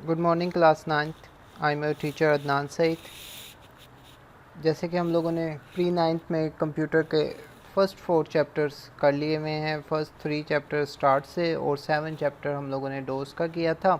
Good morning class 9th। I am your teacher Adnan Saeed. जैसे कि हम लोगों ने प्री 9th में कंप्यूटर के फर्स्ट 4 चैप्टर्स कर लिए हुए हैं। फर्स्ट 3 चैप्टर स्टार्ट से और 7 चैप्टर हम लोगों ने डोज का किया था।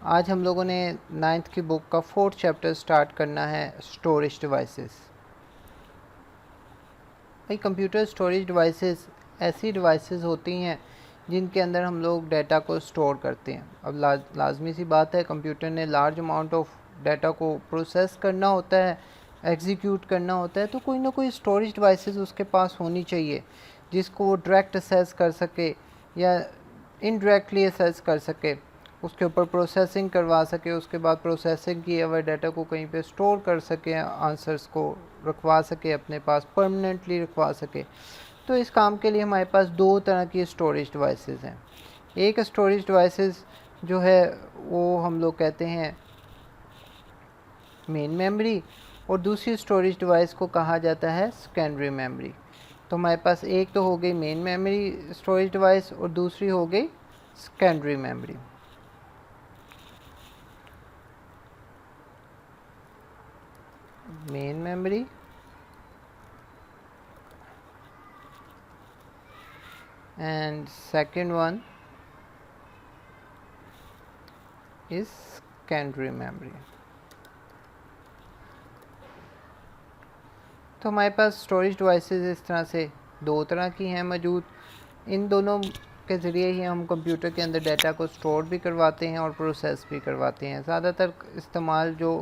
आज हम लोगों ने 9th की बुक का 4th चैप्टर स्टार्ट करना है, स्टोरेज डिवाइसेस। भाई कंप्यूटर स्टोरेज डिवाइसेस ऐसी डिवाइसेस होती हैं जिनके अंदर हम लोग डाटा को स्टोर करते हैं। अब लाजमी सी बात है, कंप्यूटर ने लार्ज अमाउंट ऑफ डाटा को प्रोसेस करना होता है, एग्जीक्यूट करना होता है, तो कोई ना कोई स्टोरेज डिवाइसेस उसके पास होनी चाहिए जिसको वो डायरेक्ट असेस कर सके या इनडायरेक्टली असेस कर सके, उसके ऊपर प्रोसेसिंग करवा सके, उसके बाद प्रोसेसिंग किए हुए डाटा को कहीं पे स्टोर कर सके, आंसर्स को रखवा सके, अपने पास परमानेंटली रखवा सके। तो इस काम के लिए हमारे पास 2 तरह की स्टोरेज डिवाइसेस हैं। एक स्टोरेज डिवाइसेस जो है वो हम लोग कहते हैं मेन मेमोरी, और दूसरी स्टोरेज डिवाइस को कहा जाता है सेकेंडरी मेमोरी। तो हमारे पास एक तो हो गई मेन मेमोरी स्टोरेज डिवाइस और दूसरी हो गई secondary memory. Main memory and second one is secondary memory। तो हमारे पास स्टोरेज डिवाइसेस इस तरह से 2 तरह की हैं मौजूद। इन दोनों के ज़रिए ही हम कंप्यूटर के अंदर डाटा को स्टोर भी करवाते हैं और प्रोसेस भी करवाते हैं। ज़्यादातर इस्तेमाल जो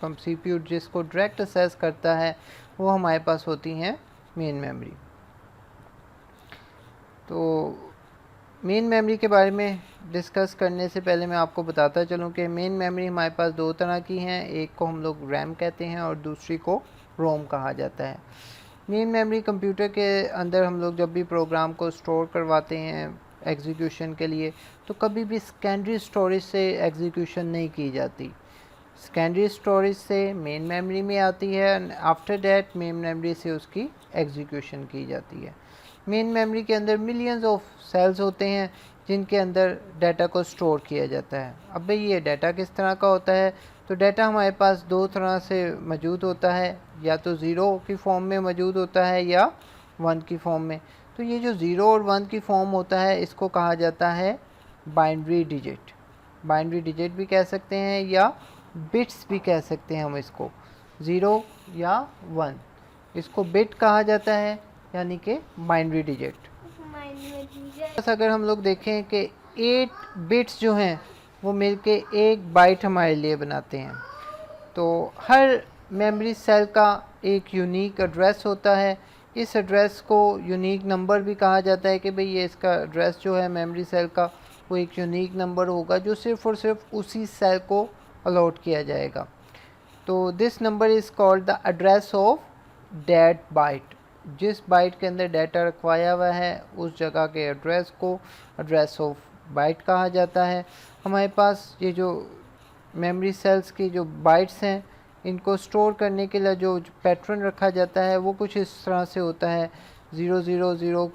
CPU जिसको डायरेक्ट असेस करता है वो हमारे पास होती हैं मेन मेमोरी। तो मेन मेमोरी के बारे में डिस्कस करने से पहले मैं आपको बताता चलूँ कि मेन मेमोरी हमारे पास 2 तरह की हैं। एक को हम लोग रैम कहते हैं और दूसरी को रोम कहा जाता है। मेन मेमोरी कंप्यूटर के अंदर हम लोग जब भी प्रोग्राम को स्टोर करवाते हैं एग्जीक्यूशन के लिए, तो कभी भी सेकेंडरी स्टोरेज से एग्जीक्यूशन नहीं की जाती। सेकेंडरी स्टोरेज से मेन मेमोरी में आती है and after that main memory से उसकी एग्जीक्यूशन की जाती है। मेन मेमोरी के अंदर मिलियंस ऑफ सेल्स होते हैं जिनके अंदर डाटा को स्टोर किया जाता है। अब भाई ये डाटा किस तरह का होता है? तो डाटा हमारे पास 2 तरह से मौजूद होता है, या तो 0 की फॉर्म में मौजूद होता है या 1 की फॉर्म में। तो ये जो 0 और 1 की फॉर्म होता है इसको कहा जाता है बाइनरी डिजिट। बाइनरी डिजिट भी कह सकते हैं या बिट्स भी कह सकते हैं हम इसको, 0 या 1, इसको बिट कहा जाता है यानी कि बाइनरी डिजिट। बस अगर हम लोग देखें कि 8 बिट्स जो हैं वो मिलके 1 बाइट हमारे लिए बनाते हैं। तो हर मेमोरी सेल का एक यूनिक एड्रेस होता है। इस एड्रेस को यूनिक नंबर भी कहा जाता है कि भाई ये इसका एड्रेस जो है मेमोरी सेल का वो एक यूनिक नंबर होगा जो सिर्फ़ और सिर्फ उसी सेल को अलॉट किया जाएगा। तो this number is called the address of that byte. जिस बाइट के अंदर डाटा रखवाया हुआ है उस जगह के एड्रेस को एड्रेस ऑफ बाइट कहा जाता है। हमारे पास ये जो मेमोरी सेल्स की जो बाइट्स हैं इनको स्टोर करने के लिए जो पैटर्न रखा जाता है वो कुछ इस तरह से होता है, 000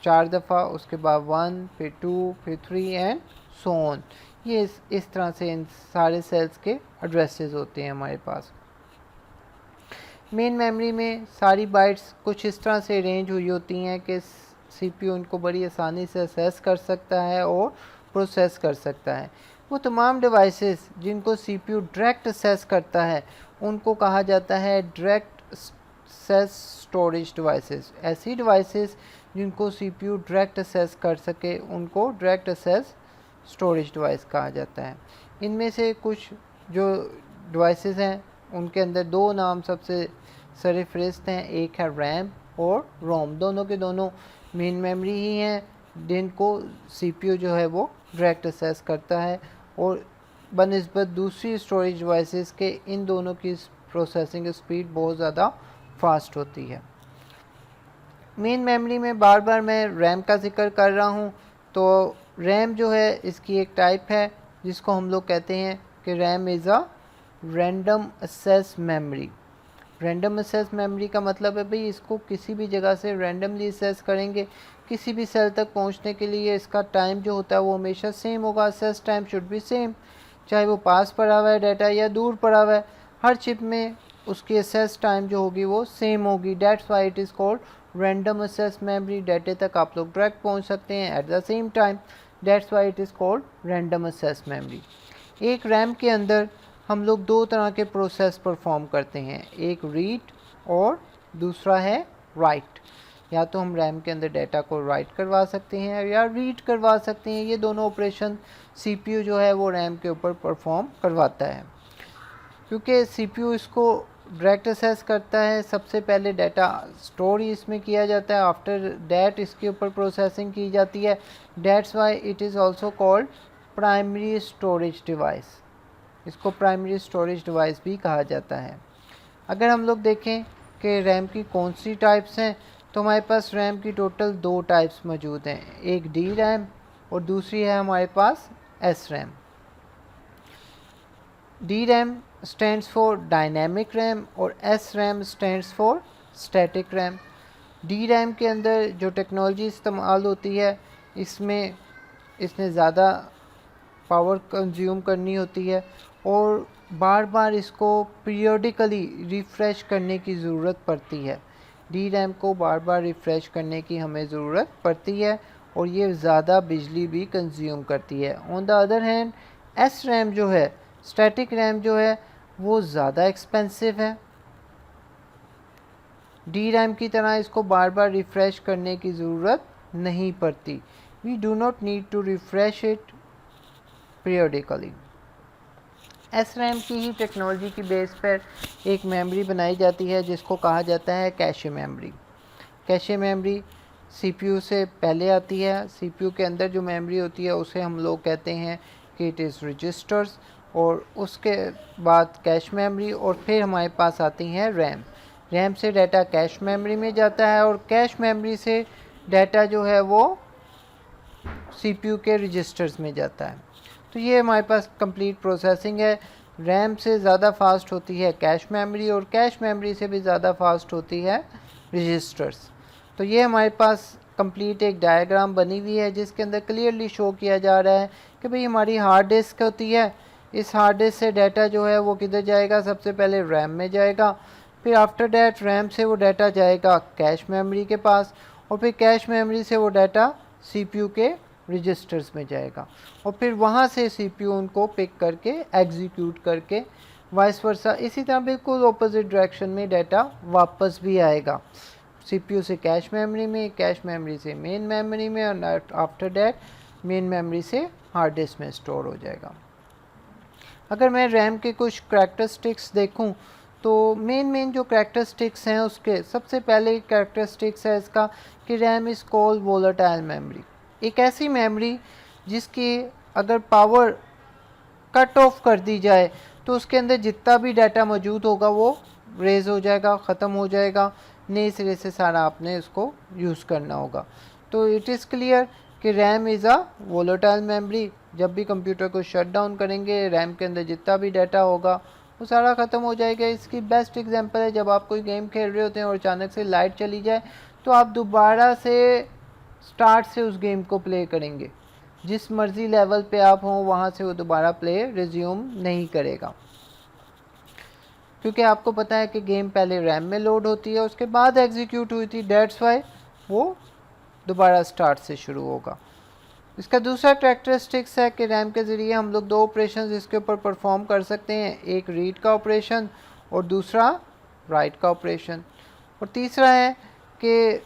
4 दफ़ा, उसके बाद 1, फिर 2, फिर 3 एंड सो ऑन। ये इस तरह से इन सारे सेल्स के एड्रेसेस होते हैं हमारे पास। मेन मेमोरी में सारी बाइट्स कुछ इस तरह से अरेंज हुई होती हैं कि CPU उनको बड़ी आसानी से असेस कर सकता है और प्रोसेस कर सकता है। वो तमाम डिवाइसेस जिनको CPU डायरेक्ट असेस करता है उनको कहा जाता है डायरेक्ट असेस स्टोरेज डिवाइसेस। ऐसी डिवाइसेस जिनको CPU डायरेक्ट असेस कर सके उनको डायरेक्ट असेस स्टोरेज डिवाइस कहा जाता है। इनमें से कुछ जो डिवाइसेस हैं उनके अंदर 2 नाम सबसे सरफहरिस्त हैं, एक है रैम और रोम। दोनों के दोनों मेन मेमोरी ही हैं जिनको CPU जो है वो डायरेक्ट असेस करता है, और बनिस्बत दूसरी स्टोरेज डिवाइसेस के इन दोनों की प्रोसेसिंग स्पीड बहुत ज़्यादा फास्ट होती है। मेन मेमोरी में बार बार मैं रैम का जिक्र कर रहा हूँ। तो रैम जो है इसकी एक टाइप है जिसको हम लोग कहते हैं कि RAM is a random access memory. Random access memory का मतलब है भाई इसको किसी भी जगह से रैंडमली एक्सेस करेंगे, किसी भी सेल तक पहुंचने के लिए इसका टाइम जो होता है वो हमेशा सेम होगा, access time should be same, चाहे वो पास पड़ा हुआ है डाटा या दूर पड़ा हुआ है, हर चिप में उसकी एक्सेस टाइम जो होगी वो सेम होगी। That's why it is called random access memory. डाटे तक आप लोग डायरेक्ट पहुंच सकते हैं at the same time, that's why it is called random access memory. एक रैम के अंदर हम लोग दो तरह के प्रोसेस परफॉर्म करते हैं, एक रीड और दूसरा है राइट। या तो हम रैम के अंदर डाटा को राइट करवा सकते हैं या रीड करवा सकते हैं। ये दोनों ऑपरेशन सीपीयू जो है वो रैम के ऊपर परफॉर्म करवाता है। क्योंकि सीपीयू इसको डायरेक्ट एक्सेस करता है, सबसे पहले डाटा स्टोर ही इसमें किया जाता है, आफ्टर दैट इसके ऊपर प्रोसेसिंग की जाती है। That's why it is also called primary storage device. इसको प्राइमरी स्टोरेज डिवाइस भी कहा जाता है। अगर हम लोग देखें कि रैम की कौन सी टाइप्स हैं, तो हमारे पास रैम की टोटल दो टाइप्स मौजूद हैं, एक डी रैम और दूसरी है हमारे पास S RAM. D RAM stands for dynamic RAM और S RAM stands for static RAM. D RAM के अंदर जो टेक्नोलॉजी इस्तेमाल होती है इसने ज़्यादा पावर कंज्यूम करनी होती है और बार बार इसको पीरियोडिकली रिफ़्रेश करने की ज़रूरत पड़ती है। डी रैम को बार बार रिफ़्रेश करने की हमें ज़रूरत पड़ती है और ये ज़्यादा बिजली भी कंज्यूम करती है। On the other hand S RAM जो है, स्टैटिक रैम जो है, वो ज़्यादा एक्सपेंसिव है। डी रैम की तरह इसको बार बार रिफ़्रेश करने की ज़रूरत नहीं पड़ती। We do not need to refresh it periodically. एस रैम की ही टेक्नोलॉजी की बेस पर एक मेमोरी बनाई जाती है जिसको कहा जाता है cache memory. Cache memory CPU से पहले आती है। सीपीयू के अंदर जो मेमोरी होती है उसे हम लोग कहते हैं कि इट इज़ रजिस्टर्स, और उसके बाद कैश मेमोरी, और फिर हमारे पास आती हैं रैम। रैम से डाटा कैश मेमोरी में जाता है और कैश मेमोरी से डाटा जो है वो सीपीयू के रजिस्टर्स में जाता है। तो ये हमारे पास कंप्लीट प्रोसेसिंग है। रैम से ज़्यादा फास्ट होती है कैश मेमोरी और कैश मेमोरी से भी ज़्यादा फास्ट होती है रजिस्टर्स। तो ये हमारे पास कंप्लीट एक डायग्राम बनी हुई है जिसके अंदर क्लियरली शो किया जा रहा है कि भाई हमारी हार्ड डिस्क होती है, इस हार्ड डिस्क से डाटा जो है वो किधर जाएगा, सबसे पहले रैम में जाएगा, फिर आफ्टर डैट रैम से वो डाटा जाएगा कैश मेमोरी के पास, और फिर कैश मेमोरी से वो डाटा सीपीयू के रजिस्टर्स में जाएगा, और फिर वहाँ से सीपीयू उनको पिक करके एग्जीक्यूट करके वाइस वर्सा इसी तरह बिल्कुल ऑपोजिट डायरेक्शन में डाटा वापस भी आएगा सीपीयू से कैश मेमोरी में, कैश मेमोरी से मेन मेमोरी में, और आफ्टर डैट मेन मेमोरी से हार्ड डिस्क में स्टोर हो जाएगा। अगर मैं रैम के कुछ करैक्टरिस्टिक्स देखूं तो मेन जो करैक्टरिस्टिक्स हैं उसके सबसे पहले करैक्टरिस्टिक्स है इसका कि RAM is called volatile memory. एक ऐसी मेमोरी जिसकी अगर पावर कट ऑफ कर दी जाए तो उसके अंदर जितना भी डाटा मौजूद होगा वो रेज हो जाएगा, ख़त्म हो जाएगा, नए सिरे से सारा आपने उसको यूज़ करना होगा। तो इट इज़ क्लियर कि RAM is a volatile memory. जब भी कंप्यूटर को शट डाउन करेंगे रैम के अंदर जितना भी डाटा होगा वो सारा ख़त्म हो जाएगा। इसकी बेस्ट एग्जांपल है जब आप कोई गेम खेल रहे होते हैं और अचानक से लाइट चली जाए तो आप दोबारा से स्टार्ट से उस गेम को प्ले करेंगे, जिस मर्ज़ी लेवल पे आप हों वहाँ से वो दोबारा प्ले रिज्यूम नहीं करेगा, क्योंकि आपको पता है कि गेम पहले रैम में लोड होती है उसके बाद एग्जीक्यूट हुई थी, डेट्स वाई वो दोबारा स्टार्ट से शुरू होगा। इसका दूसरा करैक्टरिस्टिक्स है कि रैम के ज़रिए हम लोग दो ऑपरेशन इसके ऊपर परफॉर्म कर सकते हैं, एक रीड का ऑपरेशन और दूसरा राइट का ऑपरेशन। और तीसरा है कि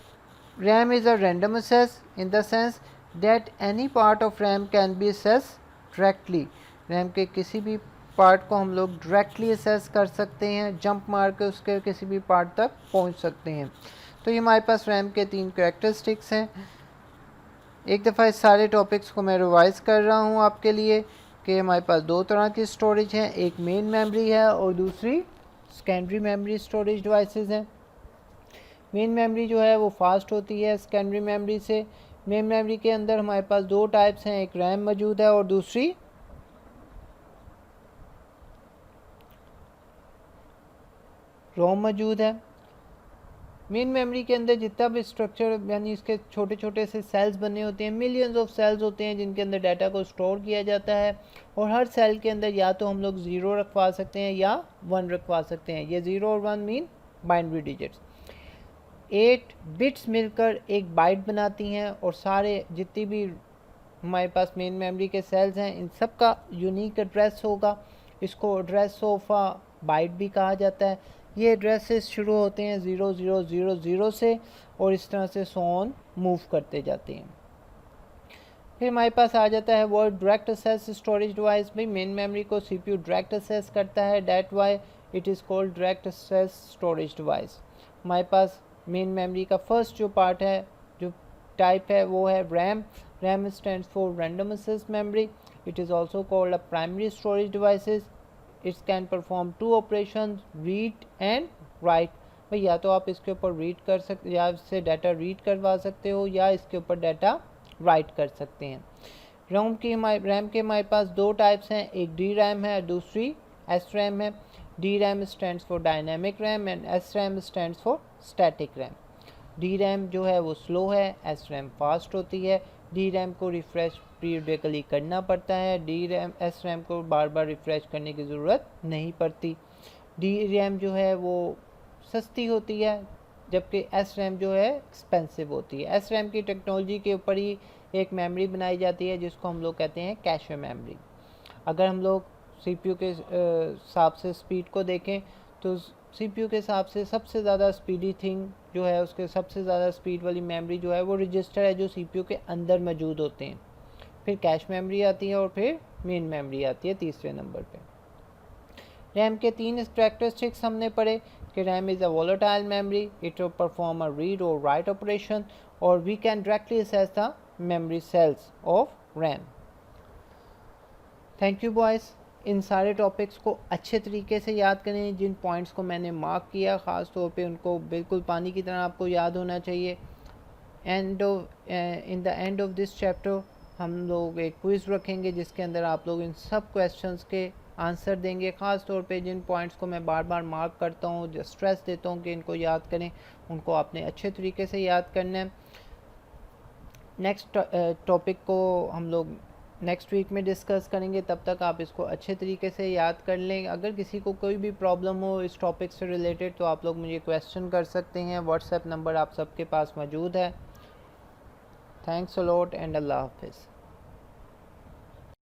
RAM is a random access in the sense that any part of RAM can be accessed directly। RAM के किसी भी पार्ट को हम लोग डायरेक्टली असेस कर सकते हैं, जंप मार के उसके किसी भी पार्ट तक पहुंच सकते हैं। तो ये हमारे पास रैम के तीन करैक्टरिस्टिक्स हैं। एक दफ़ा इस सारे टॉपिक्स को मैं रिवाइज़ कर रहा हूँ आपके लिए कि हमारे पास दो तरह की स्टोरेज हैं, एक मेन मेमोरी है और दूसरी सेकेंडरी मेमोरी स्टोरेज डिवाइसेस हैं। मेन मेमोरी जो है वो फास्ट होती है सेकेंडरी मेमोरी से। मेन मेमोरी के अंदर हमारे पास दो टाइप्स हैं, एक रैम मौजूद है और दूसरी रोम मौजूद है। मेन मेमोरी के अंदर जितना भी स्ट्रक्चर यानी इसके छोटे छोटे से सेल्स बने होते हैं, मिलियंस ऑफ सेल्स होते हैं जिनके अंदर डाटा को स्टोर किया जाता है, और हर सेल के अंदर या तो हम लोग 0 रखवा सकते हैं या 1 रखवा सकते हैं। ये 0 और 1 मीन बाइनरी डिजिट्स। 8 बिट्स मिलकर एक बाइट बनाती हैं, और सारे जितनी भी हमारे पास मेन मेमोरी के सेल्स हैं इन सब का यूनिक एड्रेस होगा। इसको एड्रेस ऑफ अ बाइट भी कहा जाता है। ये एड्रेसेस शुरू होते हैं 0000 से, और इस तरह से सोन मूव करते जाते हैं। फिर हमारे पास आ जाता है word direct access storage device. भाई मेन मेमोरी को सीपीयू डायरेक्ट एक्सेस करता है, that why it is called direct access storage device. हमारे पास मेन मेमोरी का फर्स्ट जो पार्ट है, जो टाइप है, वो है RAM. RAM stands for random access memory. It is also called a primary storage devices. It's can perform 2 operation, read and write. भाई या तो आप इसके ऊपर रीड कर सकते, या इससे डाटा रीड करवा सकते हो, या इसके ऊपर डाटा राइट कर सकते हैं। रैम के हमारे पास 2 टाइप्स हैं, एक डी रैम है, दूसरी एस रैम है। D RAM stands for dynamic RAM and S RAM stands for static RAM. D RAM जो है वो स्लो है, एस रैम फास्ट होती है। डी रैम को रिफ़्रेश पीरियडिकली करना पड़ता है, एस रैम को बार बार रिफ़्रेश करने की ज़रूरत नहीं पड़ती। डी रैम जो है वो सस्ती होती है, जबकि एस रैम जो है एक्सपेंसिव होती है। एस रैम की टेक्नोलॉजी के ऊपर ही एक मेमोरी बनाई जाती है जिसको हम लोग कहते हैं कैशे मेमोरी। अगर हम लोग सीपीयू के हिसाब से स्पीड को देखें तो सीपीयू के हिसाब से सबसे ज़्यादा स्पीडी थिंग जो है, उसके सबसे ज़्यादा स्पीड वाली मेमोरी जो है वो रजिस्टर है जो सीपीयू के अंदर मौजूद होते हैं। फिर कैश मेमोरी आती है, और फिर मेन मेमोरी आती है तीसरे नंबर पे। रैम के 3 कैरेक्टरिस्टिक्स हमने पढ़े कि RAM is a volatile memory, it will perform a read और राइट ऑपरेशन, और we can directly access the memory cells of RAM. Thank you boys. इन सारे टॉपिक्स को अच्छे तरीके से याद करें। जिन पॉइंट्स को मैंने मार्क किया ख़ास तौर पे उनको बिल्कुल पानी की तरह आपको याद होना चाहिए। In the end of this chapter हम लोग एक क्विज़ रखेंगे जिसके अंदर आप लोग इन सब क्वेश्चंस के आंसर देंगे। ख़ास तौर पे जिन पॉइंट्स को मैं बार बार मार्क करता हूँ, जो स्ट्रेस देता हूँ कि इनको याद करें, उनको आपने अच्छे तरीके से याद करना है। नेक्स्ट टॉपिक को हम लोग नेक्स्ट वीक में डिस्कस करेंगे, तब तक आप इसको अच्छे तरीके से याद कर लें। अगर किसी को कोई भी प्रॉब्लम हो इस टॉपिक से रिलेटेड तो आप लोग मुझे क्वेश्चन कर सकते हैं। व्हाट्सएप नंबर आप सबके पास मौजूद है। थैंक्स अ लॉट एंड अल्लाह हाफिज़।